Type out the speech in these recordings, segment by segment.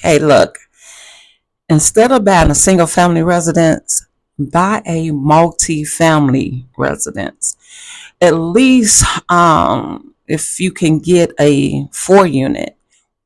Hey, look, instead of buying a single family residence, buy a multi-family residence. At least if you can get a 4 unit,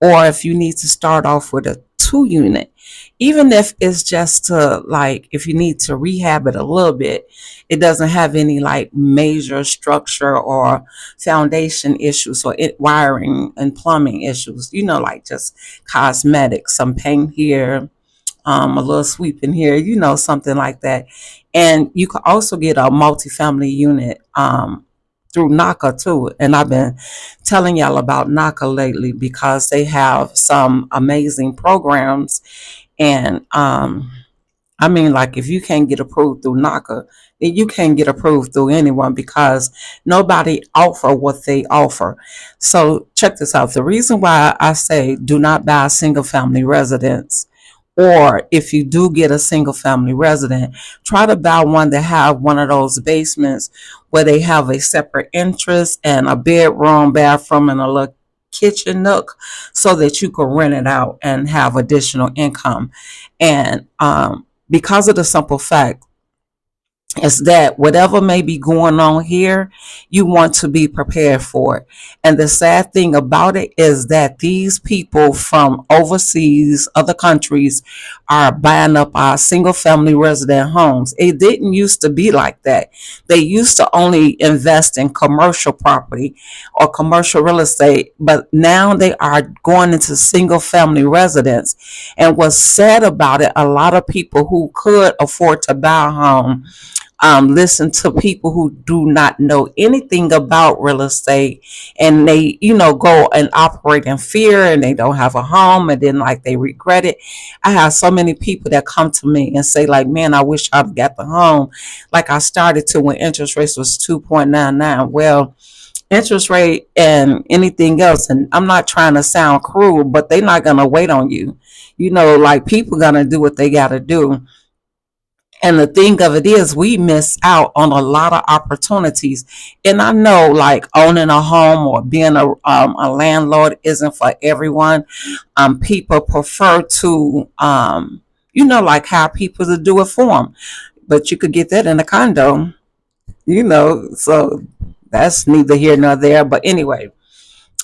or if you need to start off with a 2 unit, even if it's just to, like, if you need to rehab it a little bit, it doesn't have any like major structure or foundation issues or wiring and plumbing issues, like just cosmetics, some paint here, a little sweep in here, something like that. And you can also get a multifamily unit through NACA too. And I've been telling y'all about NACA lately because they have some amazing programs. And I mean, like, if you can't get approved through NACA, then you can't get approved through anyone because nobody offer what they offer. So check this out. The reason why I say do not buy a single family residence, or if you do get a single family resident, try to buy one that have one of those basements where they have a separate entrance and a bedroom, bathroom, and a little kitchen nook, so that you can rent it out and have additional income. And because of the simple fact is that whatever may be going on here, you want to be prepared for it. And the sad thing about it is that these people from overseas, other countries, are buying up our single family resident homes. It didn't used to be like that. They used to only invest in commercial property or commercial real estate, but now they are going into single family residence. And what's sad about it, a lot of people who could afford to buy a home listen to people who do not know anything about real estate, and they, go and operate in fear, and they don't have a home, and then like they regret it. I have so many people that come to me and say, like, man, I wish I'd got the home like I started to when interest rates was 2.99. Well, interest rate and anything else, and I'm not trying to sound cruel, but they're not gonna wait on you. Like, people gonna do what they gotta do. And the thing of it is, we miss out on a lot of opportunities. And I know, like, owning a home or being a landlord isn't for everyone. People prefer to, like, hire people to do it for them. But you could get that in a condo, so that's neither here nor there. But anyway,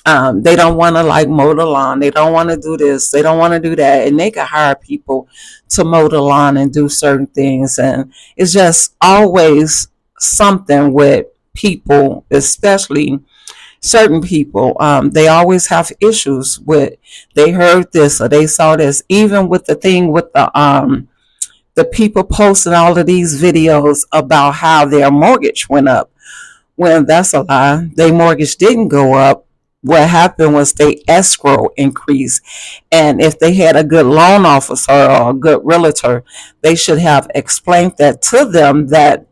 they don't want to, like, mow the lawn. They don't want to do this. They don't want to do that. And they can hire people to mow the lawn and do certain things. And it's just always something with people, especially certain people. They always have issues with, they heard this or they saw this. Even with the thing with the people posting all of these videos about how their mortgage went up. Well, that's a lie. Their mortgage didn't go up. What happened was they escrow increased. And if they had a good loan officer or a good realtor, they should have explained that to them, that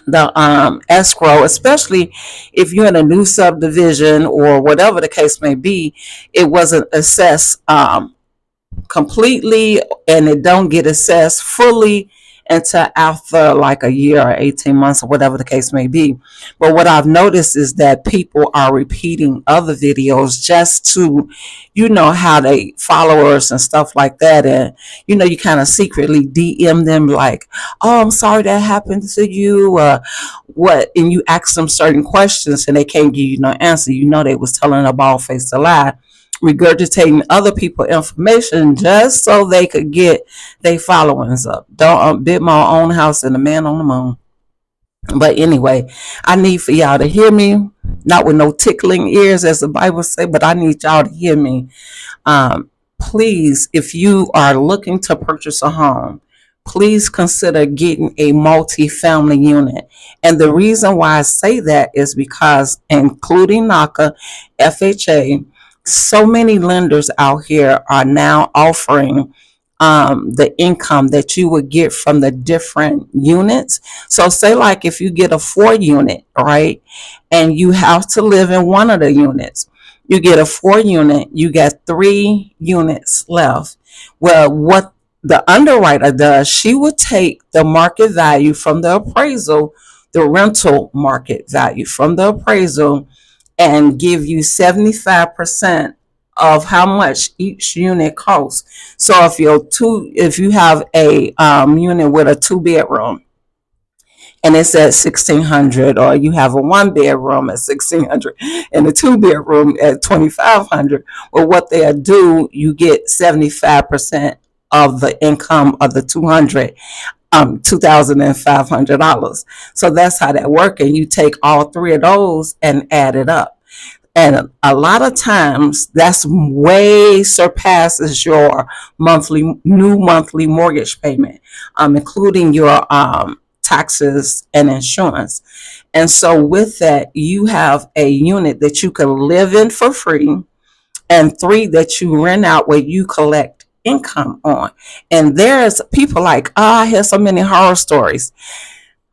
the escrow, especially if you're in a new subdivision or whatever the case may be, it wasn't assessed completely, and it don't get assessed fully until after like a year or 18 months or whatever the case may be. But what I've noticed is that people are repeating other videos just to, how they followers and stuff like that. And, you kind of secretly DM them like, oh, I'm sorry that happened to you. What? And you ask them certain questions and they can't give you no answer. They was telling a bald faced lie, regurgitating other people information just so they could get their followings up. Don't bid my own house and the man on the moon. But anyway, I need for y'all to hear me, not with no tickling ears, as the Bible say, but I need y'all to hear me. Please, if you are looking to purchase a home, please consider getting a multi-family unit. And the reason why I say that is because, including NACA, FHA, so many lenders out here are now offering the income that you would get from the different units. So say, like, if you get a 4 unit, right, and you have to live in one of the units, you get a 4 unit, you get 3 units left. Well, what the underwriter does, she would take the market value from the appraisal, the rental market value from the appraisal, and give you 75% of how much each unit costs. So if you have a unit with a 2 bedroom and it's at 1,600, or you have a 1 bedroom at 1,600 and a 2 bedroom at 2,500, well, what they'll do, you get 75% of the income of the 2,500. So that's how that works. And you take all three of those and add it up. And a lot of times that's way surpasses your new monthly mortgage payment, including your taxes and insurance. And so with that, you have a unit that you can live in for free, and three that you rent out where you collect income on. And there's people like, I hear so many horror stories.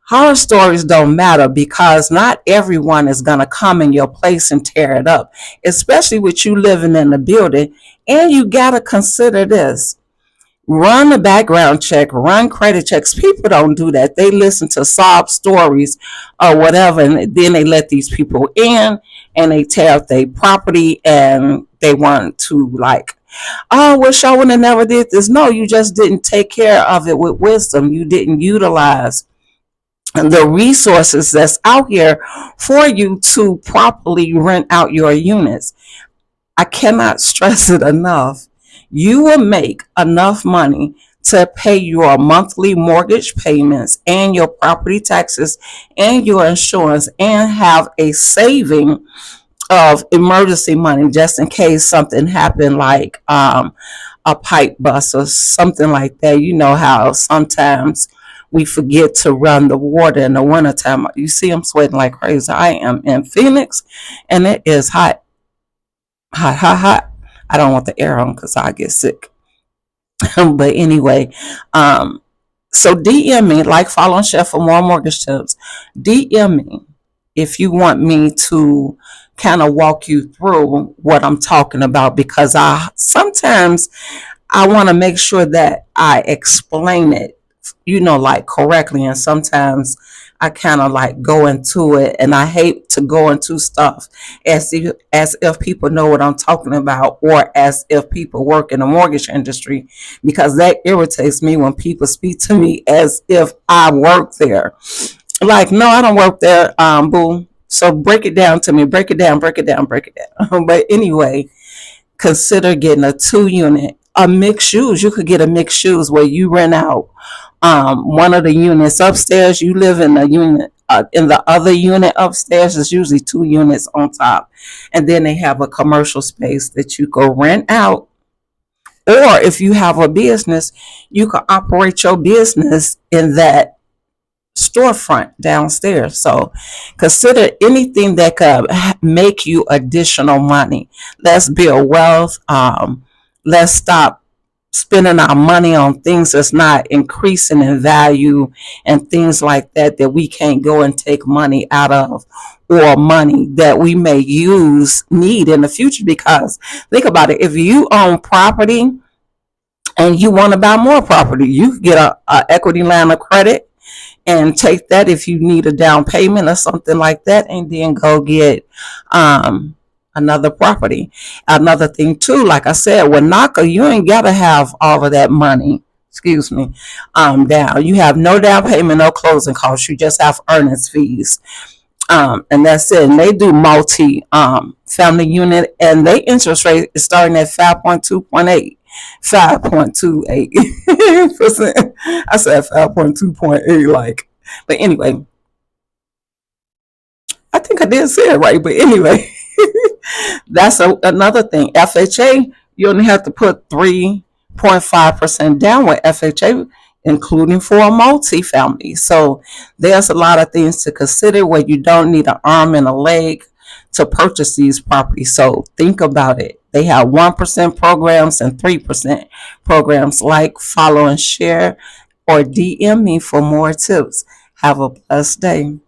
Horror stories don't matter, because not everyone is going to come in your place and tear it up, especially with you living in the building. And you got to consider this: run a background check, run credit checks. People don't do that. They listen to sob stories or whatever, and then they let these people in and they tear up their property, and they want to, like, oh, wish I would have never did this. No, you just didn't take care of it with wisdom. You didn't utilize the resources that's out here for you to properly rent out your units. I cannot stress it enough. You will make enough money to pay your monthly mortgage payments and your property taxes and your insurance, and have a saving of emergency money just in case something happened, like a pipe bust or something like that. You know how sometimes we forget to run the water in the wintertime. You see, I'm sweating like crazy. I am in Phoenix, and it is hot, hot, hot, hot. I don't want the air on because I get sick. But anyway, so DM me, like, follow, and share for more mortgage tips. DM me if you want me to kind of walk you through what I'm talking about, because sometimes I want to make sure that I explain it, like, correctly. And sometimes I kind of like go into it, and I hate to go into stuff as if people know what I'm talking about, or as if people work in the mortgage industry, because that irritates me when people speak to me as if I work there. Like, no, I don't work there, boo. So break it down to me. Break it down, break it down, break it down. But anyway, consider getting a 2 unit, a mixed use. You could get a mixed use where you rent out one of the units upstairs. You live in the unit, in the other unit upstairs. It's usually 2 units on top, and then they have a commercial space that you go rent out. Or if you have a business, you can operate your business in that storefront downstairs. So consider anything that could make you additional money. Let's build wealth. Let's stop spending our money on things that's not increasing in value, and things like that we can't go and take money out of, or money that we may need in the future. Because think about it: if you own property and you want to buy more property, you can get a equity line of credit and take that if you need a down payment or something like that, and then go get another property. Another thing too, like I said, with NACA, you ain't gotta have all of that money, excuse me, down. You have no down payment, no closing costs. You just have earnings fees. And that's it. And they do multi family unit, and they interest rate is starting at 5.28. 5.28%. I said 5.2.8, like. But anyway, I think I did say it right. But anyway, that's another thing. FHA, you only have to put 3.5% down with FHA, including for a multifamily. So there's a lot of things to consider where you don't need an arm and a leg to purchase these properties. So think about it. They have 1% programs and 3% programs. Like, follow, and share, or DM me for more tips. Have a blessed day.